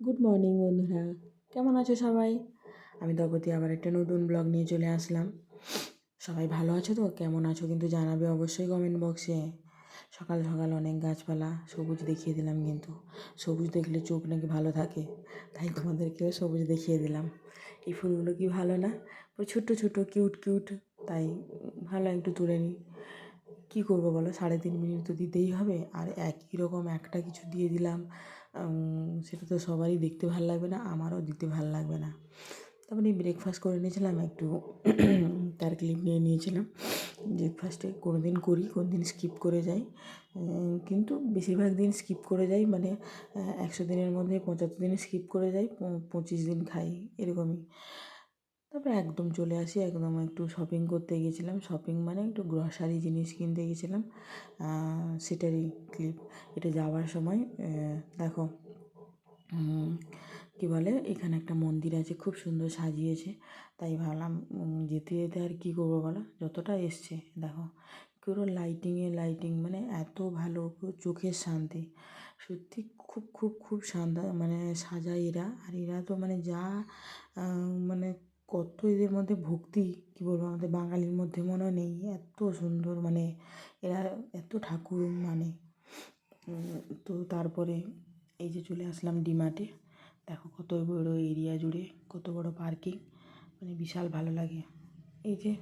Good morning বন্ধুরা, কেমন আছো সবাই? আমি দপতি আবার একটা নতুন ব্লগ নিয়ে চলে আসলাম। সবাই ভালো আছো তো? কেমন আছো কিন্তু জানাবে অবশ্যই কমেন্ট বক্সে। সকাল সকাল অনেক গাছপালা সবুজ দেখিয়ে দিলাম, কিন্তু সবুজ দেখলে চোখ নাকি ভালো থাকে, তাই তোমাদেরকেও সবুজ দেখিয়ে দিলাম। এই ফুলগুলো কি ভালো না? পুরো ছোট্ট ছোট্ট কিউট কিউট, তাই ভালো একটু তুলে নিই। কী করবো বলো, 3.5 মিনিট তো দিতেই হবে, আর একই রকম একটা কিছু দিয়ে দিলাম, সেটা তো সবারই দেখতে ভাল লাগবে না, আমারও দিতে ভাল লাগবে না। তারপরে ব্রেকফাস্ট করে নিয়েছিলাম, একটু তার ক্লিপ নিয়ে নিয়েছিলাম। ব্রেকফাস্টে কোনো দিন করি, কোনো দিন স্কিপ করে যাই, কিন্তু বেশিরভাগ দিন স্কিপ করে যাই, মানে 100 দিনের মধ্যে 75 দিন স্কিপ করে যাই, 25 দিন খাই, এরকমই। তারপরে একদম চলে আসি, একদম একটু শপিং করতে গিয়েছিলাম। শপিং মানে একটু গ্রসারি জিনিস কিনতে গেছিলাম, সেটারই ক্লিপ। এটা যাওয়ার সময় দেখো, কী বলে, এখানে একটা মন্দির আছে, খুব সুন্দর সাজিয়েছে, তাই ভাবলাম যেতে যেতে আর কী করবো বলো, যতটা এসছে দেখো, পুরো লাইটিং, মানে এত ভালো, পুরো চোখের শান্তি। সত্যি খুব খুব খুব শান্ত, মানে সাজায় এরা, আর এরা তো মানে যা মানে কত এদের মধ্যে ভক্তি, কী বলবো, আমাদের বাঙালির মধ্যে মনে নেই এত সুন্দর, মানে এরা এত ঠাকুর মানে। তো তারপরে এই যে চলে আসলাম ডিমার্টে। দেখো কত বড় এরিয়া জুড়ে কত বড় পার্কিং, মানে বিশাল ভালো লাগে। এই যে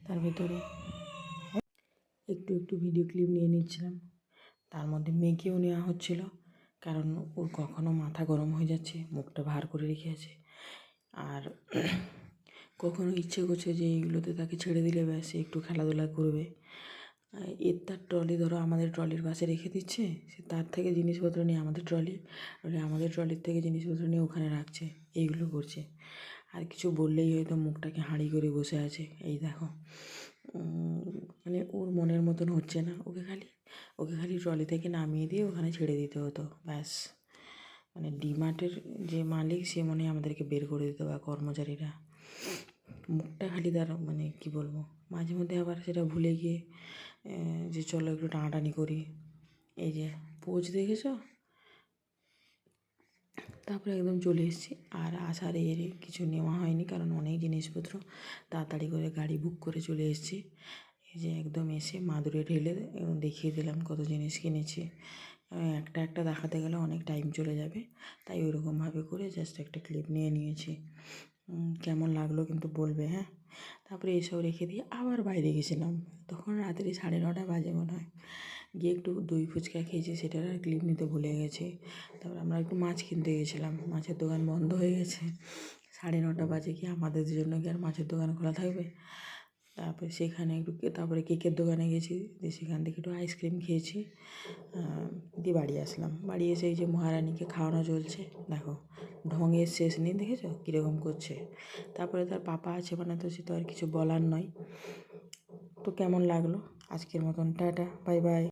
তার ভেতরে একটু একটু ভিডিও ক্লিপ নিয়ে নিচ্ছিলাম, তার মধ্যে মেয়েকেও নেওয়া হচ্ছিল, কারণ ওর কখনো মাথা গরম হয়ে যাচ্ছে, মুখটা ভার করে রেখে আছে, আর কখনো ইচ্ছে করছে যে এইগুলোতে তাকে ছেড়ে দিলে ব্যাস একটু খেলাধুলা করবে। এর তার ট্রলি ধরো আমাদের ট্রলির পাশে রেখে দিচ্ছে, সে তার থেকে জিনিসপত্র নিয়ে আমাদের ট্রলির থেকে জিনিসপত্র নিয়ে ওখানে রাখছে, এইগুলো করছে। আর কিছু বললেই হয়তো মুখটাকে হাঁড়ি করে বসে আছে। এই দেখো, মানে ওর মনের মতন হচ্ছে না, ওকে খালি ট্রলি থেকে নামিয়ে দিয়ে ওখানে ছেড়ে দিতে হতো ব্যাস। মানে ডিমার্টের যে মালিক সে মনে হয় আমাদেরকে বের করে দিত, বা কর্মচারীরা। মুখটা খালি তার, মানে কি বলবো, মাঝে মধ্যে আবার সেটা ভুলে গিয়ে যে চলো একটু টানাটানি করি, এই যে পোজ দেখেছ। তারপরে একদম চলে এসেছি, আর আসার এর কিছু নেওয়া হয়নি, কারণ অনেক জিনিসপত্র তাড়াতাড়ি করে গাড়ি বুক করে চলে এসেছি। এই যে একদম এসে মাদুরে ঢেলে দেখিয়ে দিলাম কত জিনিস কিনেছি। একটা একটা দেখাতে গেলে অনেক টাইম চলে যাবে, তাই ওরকমভাবে করে জাস্ট একটা ক্লিপ নিয়ে নিয়েছি। কেমন লাগলো কিন্তু বলবে, হ্যাঁ। তারপরে এসব রেখে দিয়ে আবার বাইরে গেছিলাম, তখন রাত্রি 9:30 বাজে মনে হয়। গিয়ে একটু দই ফুচকা খেয়েছি, সেটার আর ক্লিপ নিতে ভুলে গেছি। তারপর আমরা একটু মাছ কিনতে গেছিলাম, মাছের দোকান বন্ধ হয়ে গেছে। 9:30 বাজে, কি আমাদের জন্য কি আর মাছের দোকান খোলা থাকবে? তারপরে সেখানে একটু, তারপরে কেকের দোকানে গেছি, দিয়ে সেখান থেকে একটু আইসক্রিম খেয়েছি, দিয়ে বাড়ি আসলাম। বাড়ি এসে এই যে মহারানীকে খাওয়ানো চলছে, দেখো ঢঙের শেষ নেই, দেখেছো কীরকম করছে। তারপরে তার পাপা আছে, মানে তো সে তো আর কিছু বলার নয়। তো কেমন লাগলো আজকের মতন, টাটা বাই বাই।